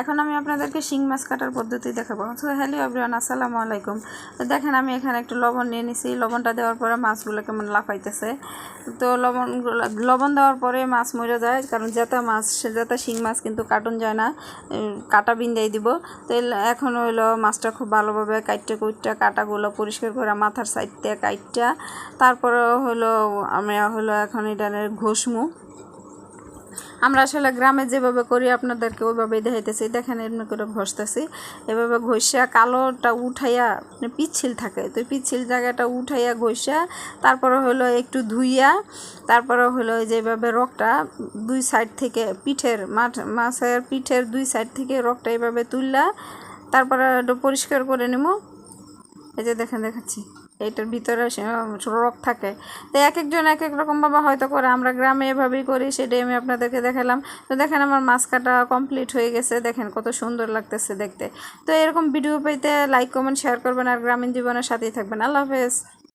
এখন আমি আপনাদেরকে শিং মাছ কাটার পদ্ধতি দেখাবো। তো হ্যালো এভরিওয়ান, আসসালামু আলাইকুম। তো দেখেন আমি এখানে একটু লবণ নিয়ে নিছি। লবণটা দেওয়ার পরে মাছগুলো কেমন লাফাইতেছে। তো লবণ দেওয়ার পরে মাছ মরে যায়, কারণ জেতা মাছ জেতা শিং মাছ কিন্তু কাটুন যায় না, কাটা বিন্দাই দিব। তো এখন হইলো মাছটা খুব ভালোভাবে কাইটটা কাটাগুলো পরিষ্কার করে মাথার সাইড দিয়ে কাইটটা, তারপরে হলো আমি এখন এটা ঘষমু। আমরা আসলে গ্রামে যেভাবে করি আপনাদেরকে ওইভাবেই দেখাইতেছি। দেখেন এমনি করে ঘষতেছি, এভাবে ঘষা কালোটা উঠাইয়া পিচ্ছিল থাকে, তো পিচ্ছিল জায়গাটা উঠাইয়া ঘষা তারপরে হলো একটু ধুইয়া, তারপরে হলো যেভাবে রকটা দুই সাইড থেকে মাছের পিঠের দুই সাইড থেকে রকটা এইভাবে তুললা, তারপরে একটু পরিষ্কার করে নিব। এই যে দেখেন দেখাচ্ছি, এইটার ভিতরে রক থাকে। তো এক একজন এক এক রকমভাবে হয়তো করে, আমরা গ্রামে এভাবেই করি, সেটাই আমি আপনাদেরকে দেখালাম। তো দেখেন আমার মাছ কাটা কমপ্লিট হয়ে গেছে, দেখেন কত সুন্দর লাগতেছে দেখতে। তো এরকম ভিডিও পেতে লাইক কমেন্ট শেয়ার করবেন আর গ্রামীণ জীবনের সাথেই থাকবেন। আল্লাহ হাফেজ।